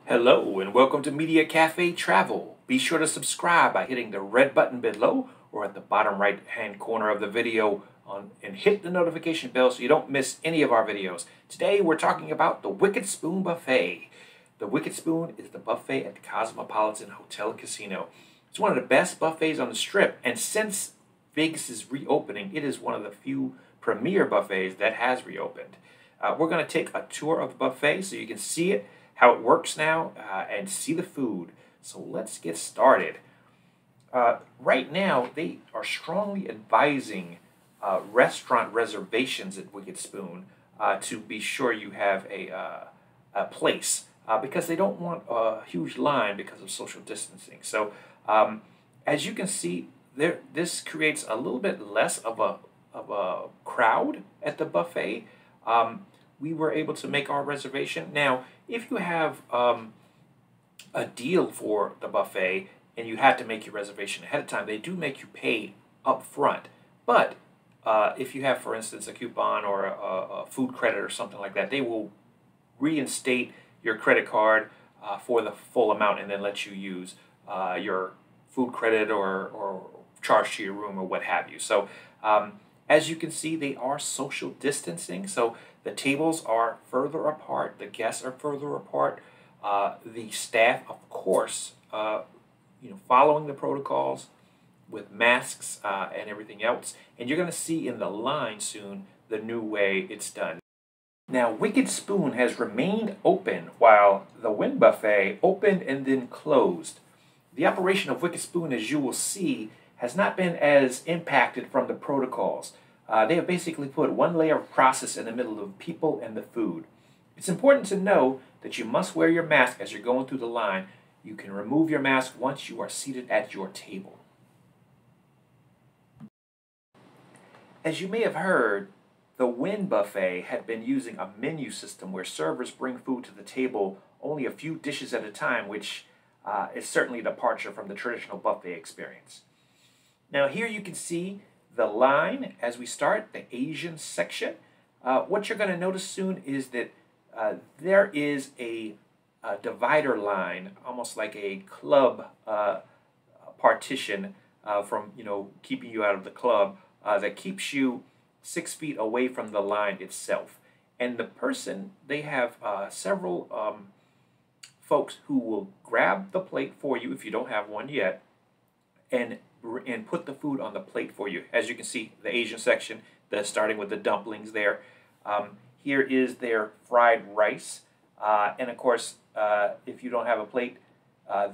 Hello and welcome to Mediacafe Travel. Be sure to subscribe by hitting the red button below or at the bottom right hand corner of the video and hit the notification bell so you don't miss any of our videos. Today we're talking about the Wicked Spoon Buffet. The Wicked Spoon is the buffet at the Cosmopolitan Hotel and Casino. It's one of the best buffets on the Strip, and since Vegas is reopening, it is one of the few premier buffets that has reopened. We're going to take a tour of the buffet so you can see it, how it works now, and see the food. So let's get started. Right now, they are strongly advising restaurant reservations at Wicked Spoon to be sure you have a place because they don't want a huge line because of social distancing. So as you can see, this creates a little bit less of a crowd at the buffet. We were able to make our reservation. Now, if you have a deal for the buffet and you had to make your reservation ahead of time, they do make you pay up front. But if you have, for instance, a coupon or a food credit or something like that, they will reinstate your credit card for the full amount and then let you use your food credit or charge to your room or what have you. So as you can see, they are social distancing. So the tables are further apart. The guests are further apart. The staff, of course, following the protocols with masks and everything else. And you're going to see in the line soon the new way it's done. Now, Wicked Spoon has remained open while the Wynn Buffet opened and then closed. The operation of Wicked Spoon, as you will see, has not been as impacted from the protocols. They have basically put one layer of process in the middle of people and the food. It's important to know that you must wear your mask as you're going through the line. You can remove your mask once you are seated at your table. As you may have heard, the Wynn Buffet had been using a menu system where servers bring food to the table only a few dishes at a time, which is certainly a departure from the traditional buffet experience. Now here you can see the line as we start, the Asian section. What you're going to notice soon is that there is a divider line, almost like a club partition from keeping you out of the club, that keeps you 6 feet away from the line itself. And the person, they have several folks who will grab the plate for you if you don't have one yet, and put the food on the plate for you. As you can see, the Asian section, starting with the dumplings there. Here is their fried rice. And of course, if you don't have a plate,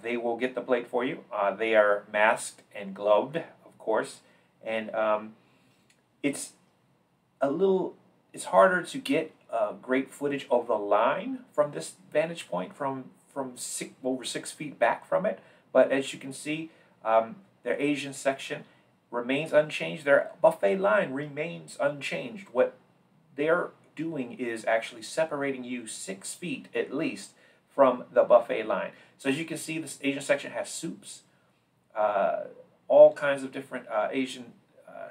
they will get the plate for you. They are masked and gloved, of course. And it's harder to get great footage of the line from this vantage point, from over 6 feet back from it. But as you can see, their Asian section remains unchanged. Their buffet line remains unchanged. What they're doing is actually separating you 6 feet at least from the buffet line. So as you can see, this Asian section has soups, all kinds of different Asian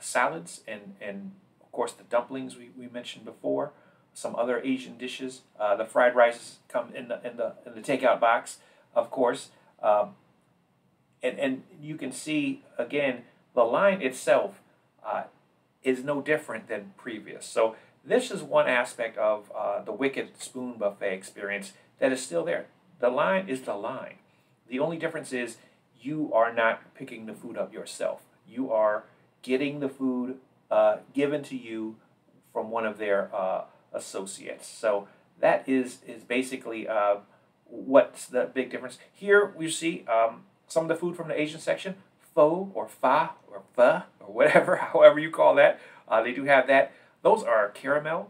salads, and of course the dumplings we mentioned before, some other Asian dishes. The fried rice come in the takeout box, of course. And you can see, again, the line itself is no different than previous. So this is one aspect of the Wicked Spoon Buffet experience that is still there. The line is the line. The only difference is you are not picking the food up yourself. You are getting the food given to you from one of their associates. So that is basically what's the big difference. Here we see some of the food from the Asian section, pho or pho or pho or whatever, however you call that. They do have that. Those are caramel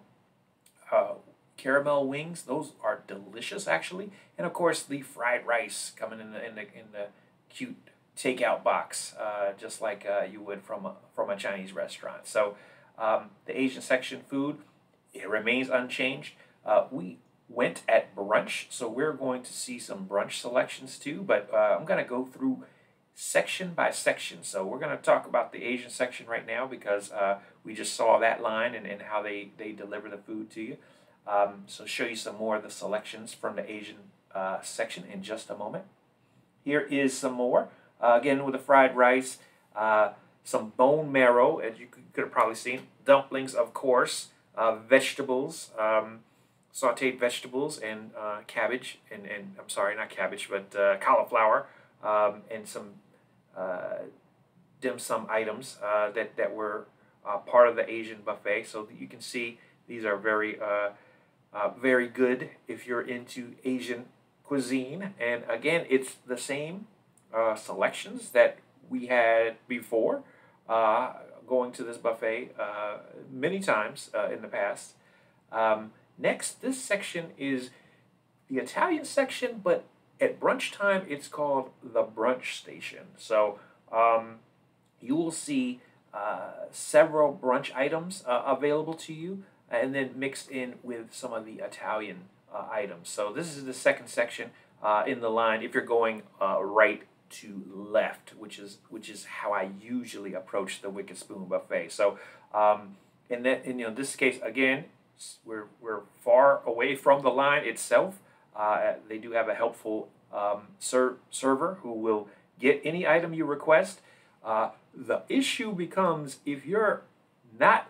wings. Those are delicious, actually. And of course, the fried rice coming in the cute takeout box, just like you would from a Chinese restaurant. So the Asian section food, it remains unchanged. We went at brunch, so we're going to see some brunch selections too, but I'm going to go through section by section. So we're going to talk about the Asian section right now because we just saw that line and how they deliver the food to you. So show you some more of the selections from the Asian section in just a moment. Here is some more. Again, with the fried rice, some bone marrow, as you could have probably seen. Dumplings, of course. Vegetables, sauteed vegetables, and cabbage, and I'm sorry, not cabbage, but cauliflower, and some dim sum items that were part of the Asian buffet. So you can see these are very good if you're into Asian cuisine. And again, it's the same selections that we had before going to this buffet many times in the past. Next, this section is the Italian section, but at brunch time, it's called the brunch station. So you will see several brunch items available to you, and then mixed in with some of the Italian items. So this is the second section in the line if you're going right to left, which is how I usually approach the Wicked Spoon buffet. So in this case, again, we're far away from the line itself. They do have a helpful server who will get any item you request. The issue becomes if you're not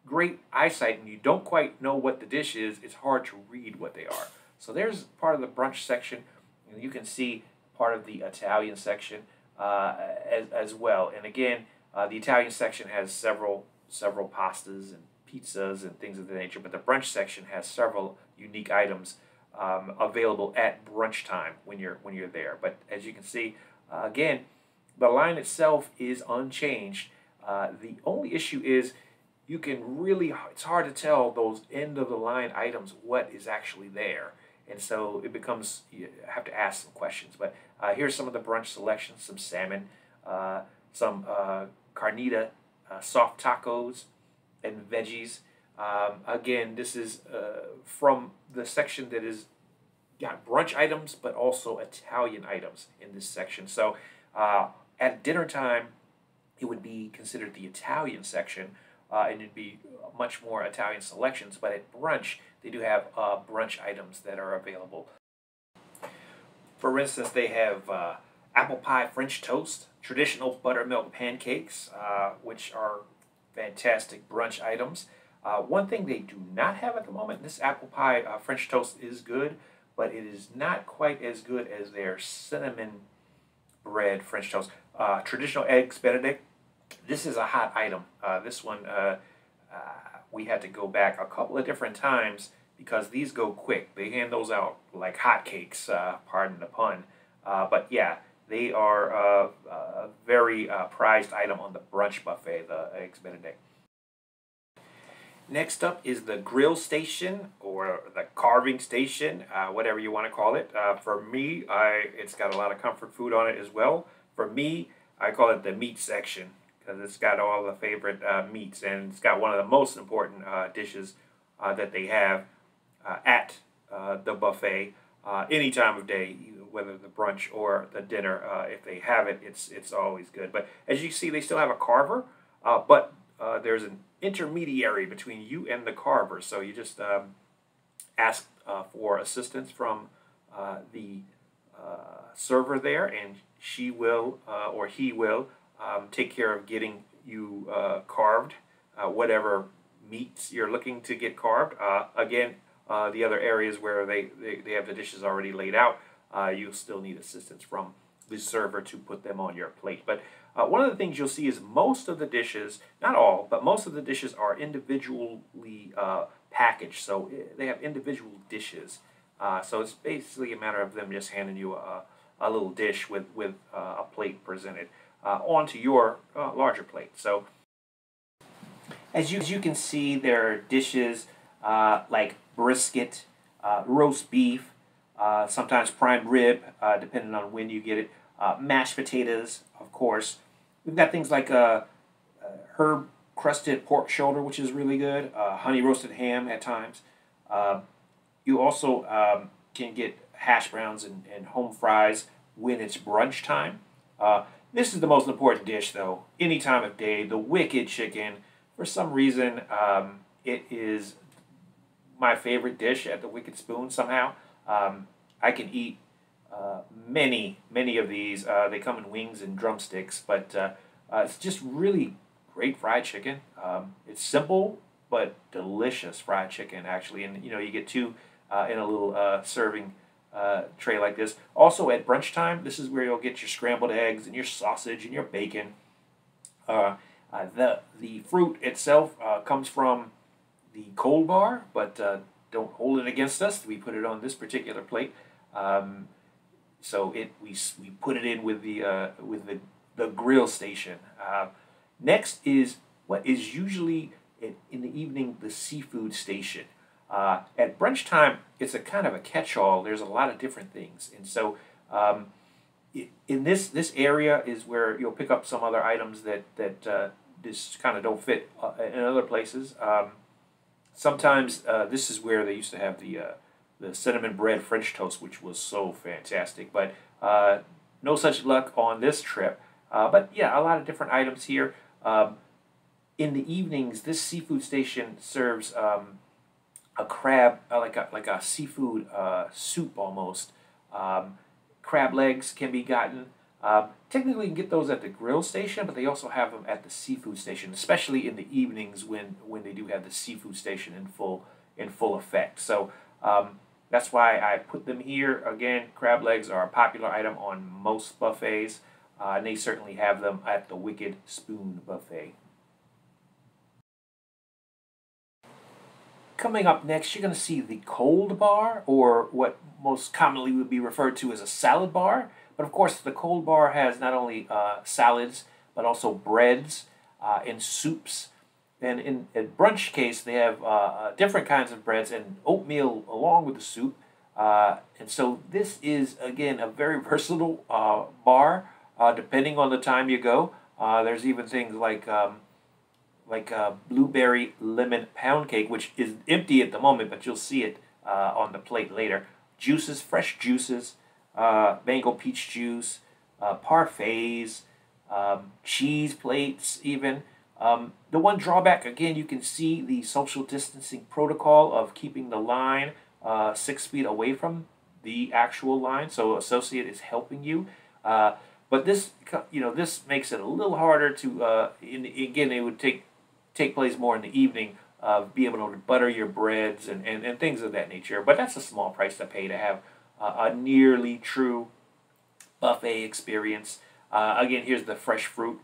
great eyesight and you don't quite know what the dish is, it's hard to read what they are. So there's part of the brunch section, and you can see part of the Italian section as well. And again, the Italian section has several pastas and pizzas and things of the nature, but the brunch section has several unique items available at brunch time when you're there. But as you can see, again, the line itself is unchanged. The only issue is it's hard to tell those end of the line items what is actually there. And so it becomes, you have to ask some questions. But here's some of the brunch selections: some salmon, some carnita, soft tacos, and veggies. Again, this is from the section that is got brunch items, but also Italian items in this section. So at dinner time, it would be considered the Italian section, and it'd be much more Italian selections. But at brunch, they do have brunch items that are available. For instance, they have apple pie French toast, traditional buttermilk pancakes, which are fantastic brunch items. One thing they do not have at the moment, this apple pie French toast is good, but it is not quite as good as their cinnamon bread French toast. Traditional eggs Benedict, this is a hot item. This one, we had to go back a couple of different times because these go quick. They hand those out like hotcakes, pardon the pun. But yeah, they are a very prized item on the brunch buffet, the eggs Benedict. Next up is the grill station, or the carving station, whatever you want to call it. For me, it's got a lot of comfort food on it as well. For me, I call it the meat section because it's got all the favorite meats, and it's got one of the most important dishes that they have at the buffet any time of day, whether the brunch or the dinner. If they have it, it's always good. But as you see, they still have a carver, but there's an intermediary between you and the carver. So you just ask for assistance from the server there, and she will or he will take care of getting you carved, whatever meats you're looking to get carved. Again, the other areas where they have the dishes already laid out, you'll still need assistance from the server to put them on your plate. But one of the things you'll see is most of the dishes, not all, but most of the dishes are individually packaged. So they have individual dishes. So it's basically a matter of them just handing you a little dish with a plate presented onto your larger plate. So as you can see, there are dishes like brisket, roast beef, sometimes prime rib, depending on when you get it, mashed potatoes, of course. We've got things like herb crusted pork shoulder, which is really good, honey roasted ham at times. You also can get hash browns and home fries when it's brunch time. This is the most important dish, though, any time of day, the Wicked Chicken. For some reason, it is my favorite dish at the Wicked Spoon somehow. I I can eat many of these. They come in wings and drumsticks, but it's just really great fried chicken. It's simple but delicious fried chicken, actually, and you get two in a little serving tray like this. Also at brunch time, this is where you'll get your scrambled eggs and your sausage and your bacon. The fruit itself comes from the cold bar, but don't hold it against us. We put it on this particular plate. So we put it in with the grill station. Next is what is usually in the evening the seafood station. At brunch time, it's a kind of a catch-all. There's a lot of different things, and so in this area is where you'll pick up some other items that just kind of don't fit in other places. Sometimes this is where they used to have the cinnamon bread French toast, which was so fantastic. But no such luck on this trip. But yeah, a lot of different items here. In the evenings, this seafood station serves a crab, like a seafood soup almost. Crab legs can be gotten. Technically, you can get those at the grill station, but they also have them at the seafood station, especially in the evenings when they do have the seafood station in full effect. So that's why I put them here. Again, crab legs are a popular item on most buffets, and they certainly have them at the Wicked Spoon Buffet. Coming up next, you're going to see the cold bar, or what most commonly would be referred to as a salad bar. But of course, the cold bar has not only salads, but also breads and soups. And in brunch case, they have different kinds of breads and oatmeal along with the soup. And so this is, again, a very versatile bar, depending on the time you go. There's even things like blueberry lemon pound cake, which is empty at the moment, but you'll see it on the plate later. Juices, fresh juices, mango peach juice, parfaits, cheese plates even. The one drawback, again, you can see the social distancing protocol of keeping the line 6 feet away from the actual line, so associate is helping you. But this, this makes it a little harder to, again, it would take place more in the evening, be able to butter your breads and things of that nature. But that's a small price to pay to have a nearly true buffet experience. Again, here's the fresh fruit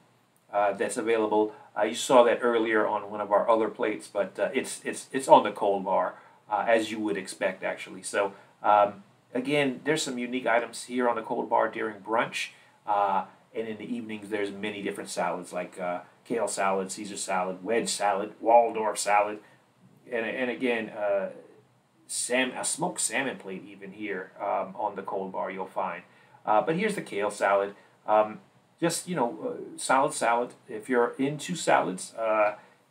that's available. You saw that earlier on one of our other plates, but it's on the cold bar, as you would expect, actually. So again, there's some unique items here on the cold bar during brunch, and in the evenings there's many different salads like kale salad, Caesar salad, wedge salad, Waldorf salad, and again, a smoked salmon plate even here on the cold bar you'll find. But here's the kale salad. Just, solid salad. If you're into salads,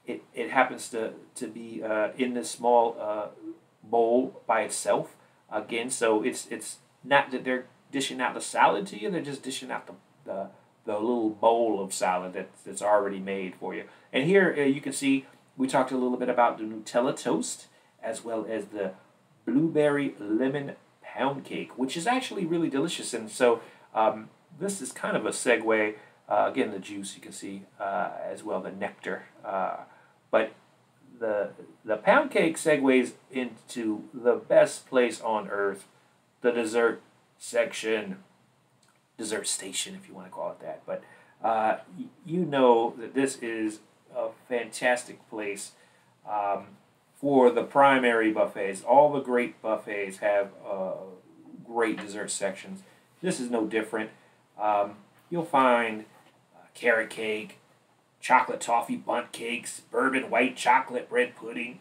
it happens to be in this small bowl by itself. Again, so it's not that they're dishing out the salad to you, they're just dishing out the little bowl of salad that's already made for you. And here you can see we talked a little bit about the Nutella toast as well as the blueberry lemon pound cake, which is actually really delicious. And so this is kind of a segue. Again, the juice you can see as well, the nectar. But the pound cake segues into the best place on earth, the dessert section. Dessert station, if you want to call it that. But you know that this is a fantastic place for the primary buffets. All the great buffets have great dessert sections. This is no different. You'll find carrot cake, chocolate toffee bundt cakes, bourbon white chocolate bread pudding,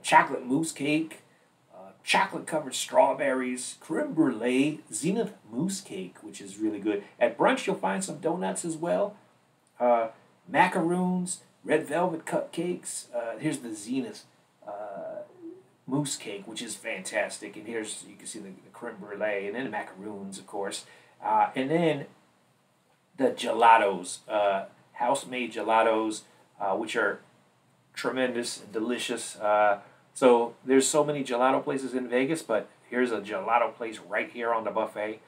chocolate mousse cake, chocolate-covered strawberries, creme brulee, zenith mousse cake, which is really good. At brunch, you'll find some donuts as well, macaroons, red velvet cupcakes. Here's the zenith mousse cake, which is fantastic. And here's, you can see the creme brulee, and then the macaroons, of course. And then the gelatos, house-made gelatos, which are tremendous and delicious. So there's so many gelato places in Vegas, but here's a gelato place right here on the buffet.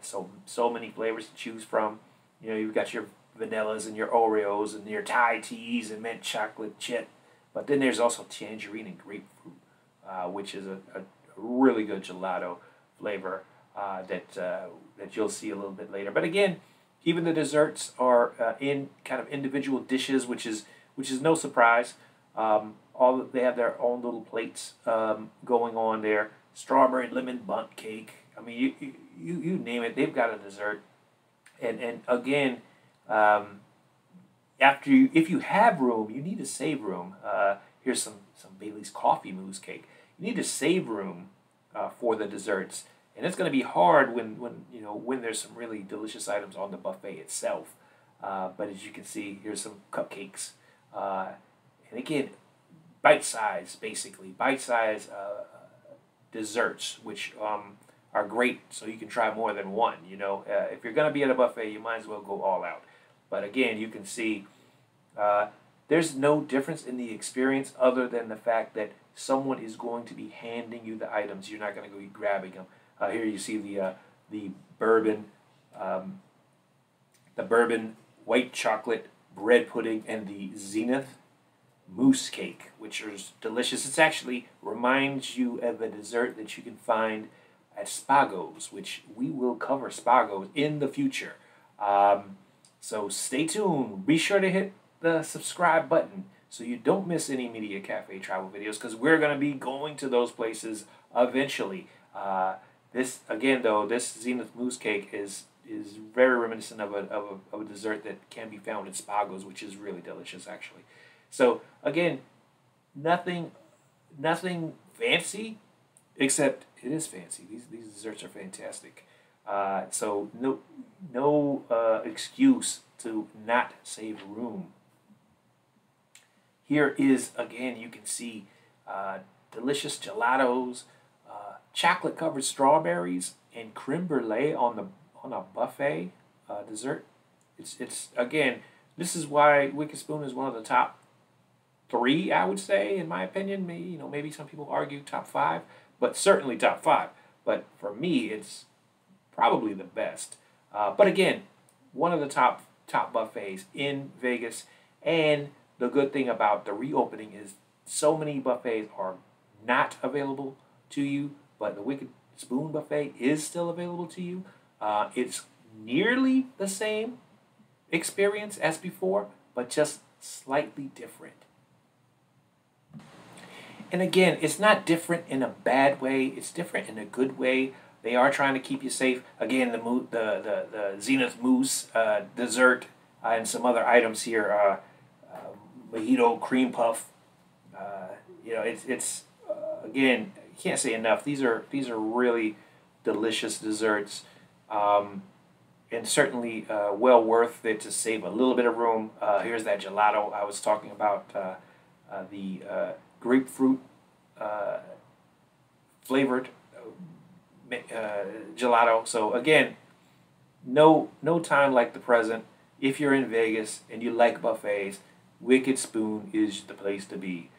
So many flavors to choose from. You know, you've got your vanillas and your Oreos and your Thai teas and mint chocolate chip. But then there's also tangerine and grapefruit, which is a really good gelato flavor that you'll see a little bit later. But again, even the desserts are in kind of individual dishes, which is no surprise. They have their own little plates going on there. Strawberry and lemon bundt cake. I mean, you name it, they've got a dessert. And again, if you have room, you need to save room. Here's some Bailey's coffee mousse cake. You need to save room for the desserts, and it's going to be hard when there's some really delicious items on the buffet itself. But as you can see, here's some cupcakes, and again, bite-size desserts, which are great, so you can try more than one. You know, if you're going to be at a buffet, you might as well go all out. But again, you can see there's no difference in the experience other than the fact that someone is going to be handing you the items. You're not going to go be grabbing them. Here you see the bourbon white chocolate bread pudding and the Zenith mousse cake, which is delicious. It actually reminds you of a dessert that you can find at Spago's, which we will cover Spago's in the future. So stay tuned. Be sure to hit the subscribe button so you don't miss any Mediacafe travel videos, because we're going to be going to those places eventually. This Zenith mousse cake is very reminiscent of a dessert that can be found at Spago's, which is really delicious actually. So again, nothing fancy, except it is fancy. These desserts are fantastic. So no excuse to not save room. Here is, again, you can see delicious gelatos, chocolate covered strawberries, and creme brulee on a buffet dessert. It's again, this is why Wicked Spoon is one of the top 3, I would say, in my opinion. Maybe some people argue top 5, but certainly top 5. But for me, it's probably the best. But again, one of the top buffets in Vegas. And the good thing about the reopening is so many buffets are not available to you, but the Wicked Spoon buffet is still available to you. It's nearly the same experience as before, but just slightly different. And again, it's not different in a bad way. It's different in a good way. They are trying to keep you safe. Again, the Zenith mousse dessert and some other items here. Mojito cream puff. It's again, you can't say enough. These are really delicious desserts, and certainly well worth it to save a little bit of room. Here's that gelato I was talking about. The grapefruit flavored gelato. So again, no time like the present. If you're in Vegas and you like buffets, Wicked Spoon is the place to be.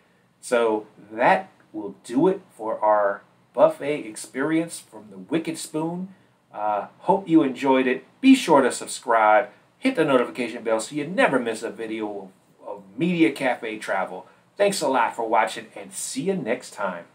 So that will do it for our buffet experience from the Wicked Spoon. Hope you enjoyed it. Be sure to subscribe. Hit the notification bell so you never miss a video of Mediacafe Travel. Thanks a lot for watching, and see you next time.